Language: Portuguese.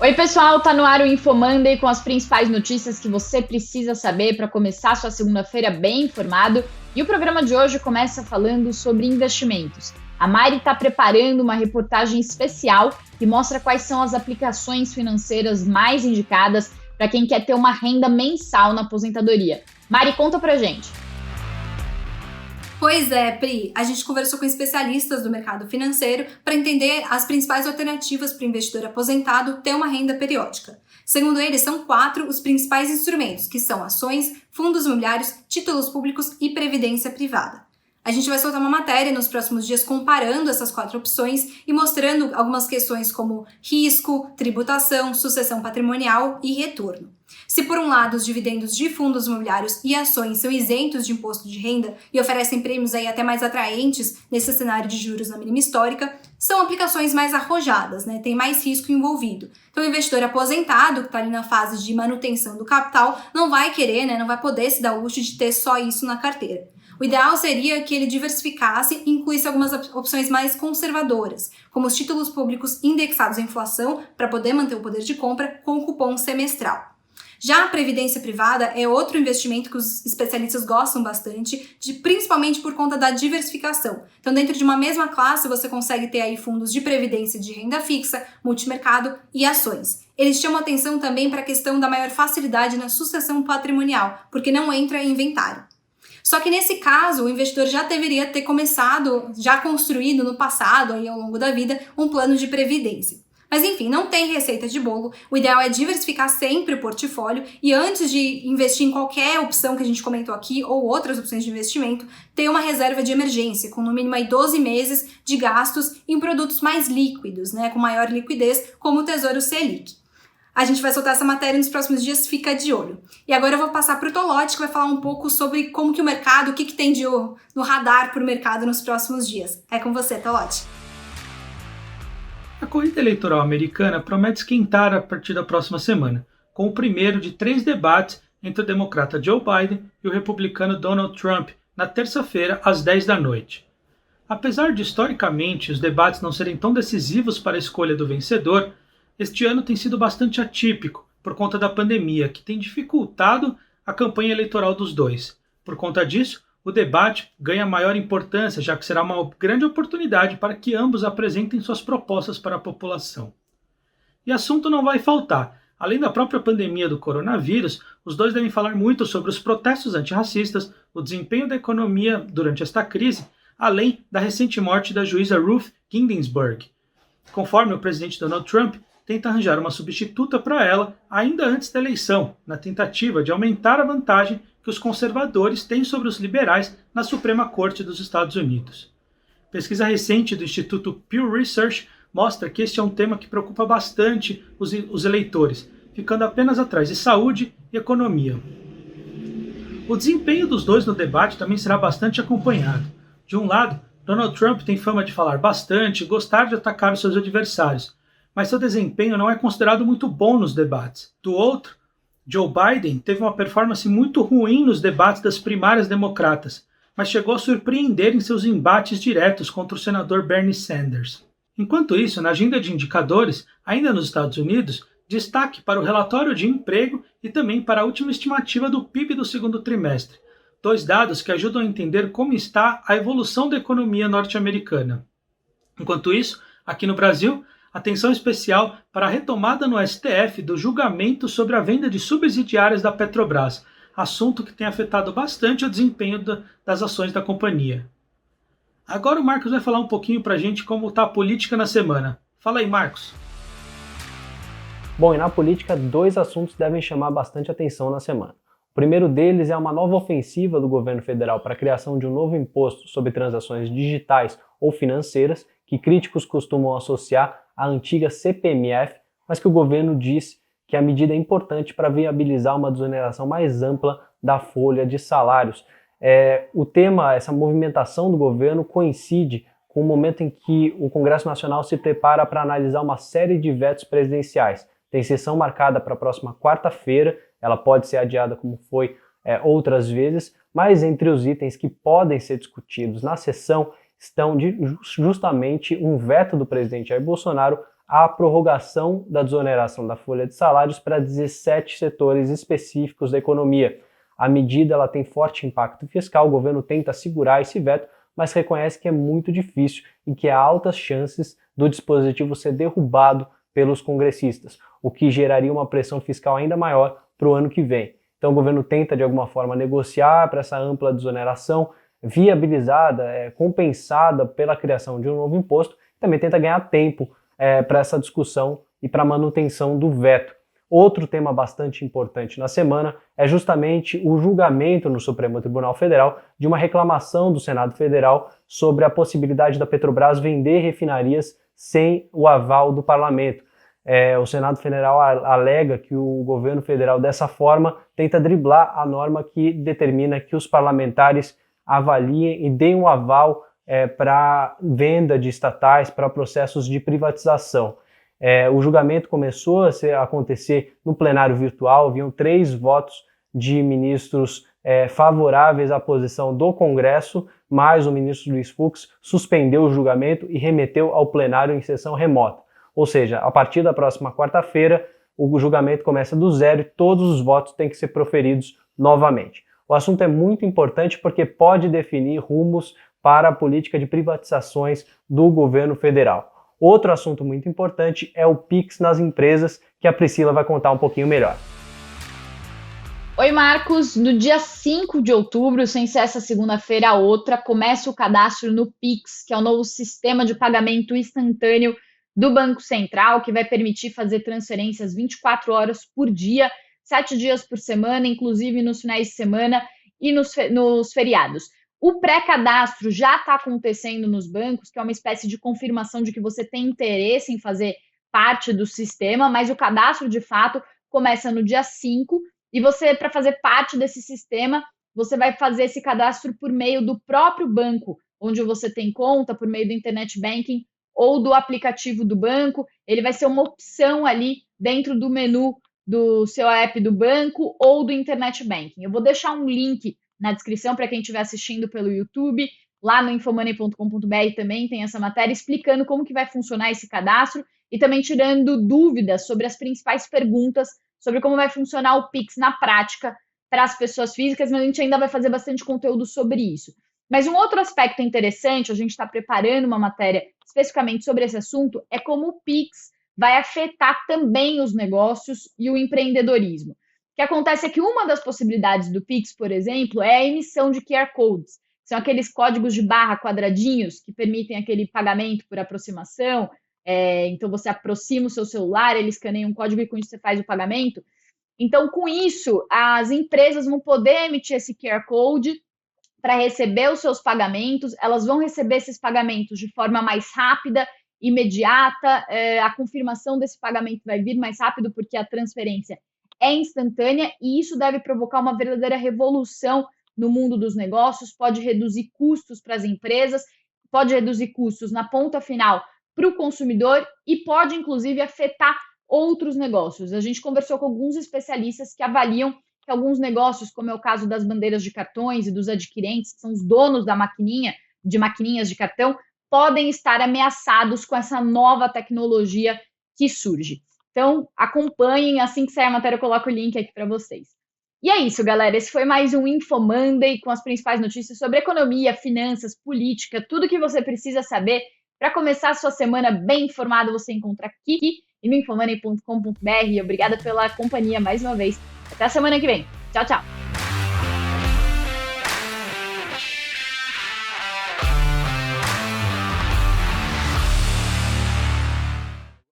Oi, pessoal, tá no ar o InfoMonday com as principais notícias que você precisa saber para começar sua segunda-feira bem informado. E o programa de hoje começa falando sobre investimentos. A Mari está preparando uma reportagem especial que mostra quais são as aplicações financeiras mais indicadas para quem quer ter uma renda mensal na aposentadoria. Mari, conta pra gente. Pois é, Pri, a gente conversou com especialistas do mercado financeiro para entender as principais alternativas para o investidor aposentado ter uma renda periódica. Segundo eles, são 4 os principais instrumentos, que são ações, fundos imobiliários, títulos públicos e previdência privada. A gente vai soltar uma matéria nos próximos dias comparando essas 4 opções e mostrando algumas questões como risco, tributação, sucessão patrimonial e retorno. Se por um lado os dividendos de fundos imobiliários e ações são isentos de imposto de renda e oferecem prêmios aí até mais atraentes nesse cenário de juros na mínima histórica, são aplicações mais arrojadas, né? Tem mais risco envolvido. Então o investidor aposentado, que está ali na fase de manutenção do capital, não vai querer, né? Não vai poder se dar o luxo de ter só isso na carteira. O ideal seria que ele diversificasse e incluísse algumas opções mais conservadoras, como os títulos públicos indexados à inflação para poder manter o poder de compra com o cupom semestral. Já a previdência privada é outro investimento que os especialistas gostam bastante, principalmente por conta da diversificação. Então, dentro de uma mesma classe, você consegue ter aí fundos de previdência de renda fixa, multimercado e ações. Eles chamam atenção também para a questão da maior facilidade na sucessão patrimonial, porque não entra em inventário. Só que nesse caso, o investidor já deveria ter começado, já construído no passado, aí ao longo da vida, um plano de previdência. Mas enfim, não tem receita de bolo, o ideal é diversificar sempre o portfólio e antes de investir em qualquer opção que a gente comentou aqui ou outras opções de investimento, ter uma reserva de emergência, com no mínimo aí 12 meses de gastos em produtos mais líquidos, né, com maior liquidez, como o Tesouro Selic. A gente vai soltar essa matéria nos próximos dias, fica de olho. E agora eu vou passar para o Tolotti, que vai falar um pouco sobre como que o mercado, o que tem no radar para o mercado nos próximos dias. É com você, Tolotti. A corrida eleitoral americana promete esquentar a partir da próxima semana, com o primeiro de 3 debates entre o democrata Joe Biden e o republicano Donald Trump, na terça-feira, às 10 da noite. Apesar de, historicamente, os debates não serem tão decisivos para a escolha do vencedor, este ano tem sido bastante atípico por conta da pandemia, que tem dificultado a campanha eleitoral dos dois. Por conta disso, o debate ganha maior importância, já que será uma grande oportunidade para que ambos apresentem suas propostas para a população. E assunto não vai faltar. Além da própria pandemia do coronavírus, os dois devem falar muito sobre os protestos antirracistas, o desempenho da economia durante esta crise, além da recente morte da juíza Ruth Ginsburg. Conforme o presidente Donald Trump tenta arranjar uma substituta para ela ainda antes da eleição, na tentativa de aumentar a vantagem que os conservadores têm sobre os liberais na Suprema Corte dos Estados Unidos. Pesquisa recente do Instituto Pew Research mostra que este é um tema que preocupa bastante os eleitores, ficando apenas atrás de saúde e economia. O desempenho dos dois no debate também será bastante acompanhado. De um lado, Donald Trump tem fama de falar bastante e gostar de atacar os seus adversários, mas seu desempenho não é considerado muito bom nos debates. Do outro, Joe Biden teve uma performance muito ruim nos debates das primárias democratas, mas chegou a surpreender em seus embates diretos contra o senador Bernie Sanders. Enquanto isso, na agenda de indicadores, ainda nos Estados Unidos, destaque para o relatório de emprego e também para a última estimativa do PIB do segundo trimestre, 2 dados que ajudam a entender como está a evolução da economia norte-americana. Enquanto isso, aqui no Brasil, atenção especial para a retomada no STF do julgamento sobre a venda de subsidiárias da Petrobras, assunto que tem afetado bastante o desempenho das ações da companhia. Agora o Marcos vai falar um pouquinho para a gente como está a política na semana. Fala aí, Marcos. Bom, e na política, 2 assuntos devem chamar bastante atenção na semana. O primeiro deles é uma nova ofensiva do governo federal para a criação de um novo imposto sobre transações digitais ou financeiras, que críticos costumam associar à antiga CPMF, mas que o governo diz que a medida é importante para viabilizar uma desoneração mais ampla da folha de salários. O tema, essa movimentação do governo, coincide com o momento em que o Congresso Nacional se prepara para analisar uma série de vetos presidenciais. Tem sessão marcada para a próxima quarta-feira, ela pode ser adiada como foi outras vezes, mas entre os itens que podem ser discutidos na sessão estão justamente um veto do presidente Jair Bolsonaro a prorrogação da desoneração da folha de salários para 17 setores específicos da economia. A medida ela tem forte impacto fiscal, o governo tenta segurar esse veto, mas reconhece que é muito difícil e que há altas chances do dispositivo ser derrubado pelos congressistas, o que geraria uma pressão fiscal ainda maior para o ano que vem. Então o governo tenta de alguma forma negociar para essa ampla desoneração viabilizada, compensada pela criação de um novo imposto, também tenta ganhar tempo para essa discussão e para a manutenção do veto. Outro tema bastante importante na semana é justamente o julgamento no Supremo Tribunal Federal de uma reclamação do Senado Federal sobre a possibilidade da Petrobras vender refinarias sem o aval do parlamento. O Senado Federal alega que o governo federal, dessa forma, tenta driblar a norma que determina que os parlamentares avaliem e deem um aval para venda de estatais, para processos de privatização. O julgamento começou a acontecer no plenário virtual, haviam 3 votos de ministros favoráveis à posição do Congresso, mas o ministro Luiz Fux suspendeu o julgamento e remeteu ao plenário em sessão remota. Ou seja, a partir da próxima quarta-feira, o julgamento começa do zero e todos os votos têm que ser proferidos novamente. O assunto é muito importante porque pode definir rumos para a política de privatizações do governo federal. Outro assunto muito importante é o Pix nas empresas, que a Priscila vai contar um pouquinho melhor. Oi, Marcos. No dia 5 de outubro, sem ser essa segunda-feira a outra, começa o cadastro no Pix, que é o novo sistema de pagamento instantâneo do Banco Central, que vai permitir fazer transferências 24 horas por dia, 7 dias por semana, inclusive nos finais de semana e nos feriados. O pré-cadastro já está acontecendo nos bancos, que é uma espécie de confirmação de que você tem interesse em fazer parte do sistema, mas o cadastro, de fato, começa no dia 5 e você, para fazer parte desse sistema, você vai fazer esse cadastro por meio do próprio banco, onde você tem conta, por meio do Internet Banking ou do aplicativo do banco. Ele vai ser uma opção ali dentro do menu do seu app do banco ou do Internet Banking. Eu vou deixar um link na descrição para quem estiver assistindo pelo YouTube. Lá no infomoney.com.br também tem essa matéria explicando como que vai funcionar esse cadastro e também tirando dúvidas sobre as principais perguntas sobre como vai funcionar o Pix na prática para as pessoas físicas, mas a gente ainda vai fazer bastante conteúdo sobre isso. Mas um outro aspecto interessante, a gente está preparando uma matéria especificamente sobre esse assunto, é como o Pix vai afetar também os negócios e o empreendedorismo. O que acontece é que uma das possibilidades do Pix, por exemplo, é a emissão de QR Codes. São aqueles códigos de barra quadradinhos que permitem aquele pagamento por aproximação. Então, você aproxima o seu celular, ele escaneia um código e com isso você faz o pagamento. Então, com isso, as empresas vão poder emitir esse QR Code para receber os seus pagamentos. Elas vão receber esses pagamentos de forma mais rápida, imediata. A confirmação desse pagamento vai vir mais rápido porque a transferência é instantânea e isso deve provocar uma verdadeira revolução no mundo dos negócios, pode reduzir custos para as empresas, pode reduzir custos na ponta final para o consumidor e pode, inclusive, afetar outros negócios. A gente conversou com alguns especialistas que avaliam que alguns negócios, como é o caso das bandeiras de cartões e dos adquirentes, que são os donos da maquininhas de cartão, podem estar ameaçados com essa nova tecnologia que surge. Então, acompanhem, assim que sair a matéria eu coloco o link aqui para vocês. E é isso, galera. Esse foi mais um Info Monday com as principais notícias sobre economia, finanças, política, tudo que você precisa saber para começar a sua semana bem informado. Você encontra aqui e no infomoney.com.br. Obrigada pela companhia mais uma vez. Até a semana que vem. Tchau, tchau.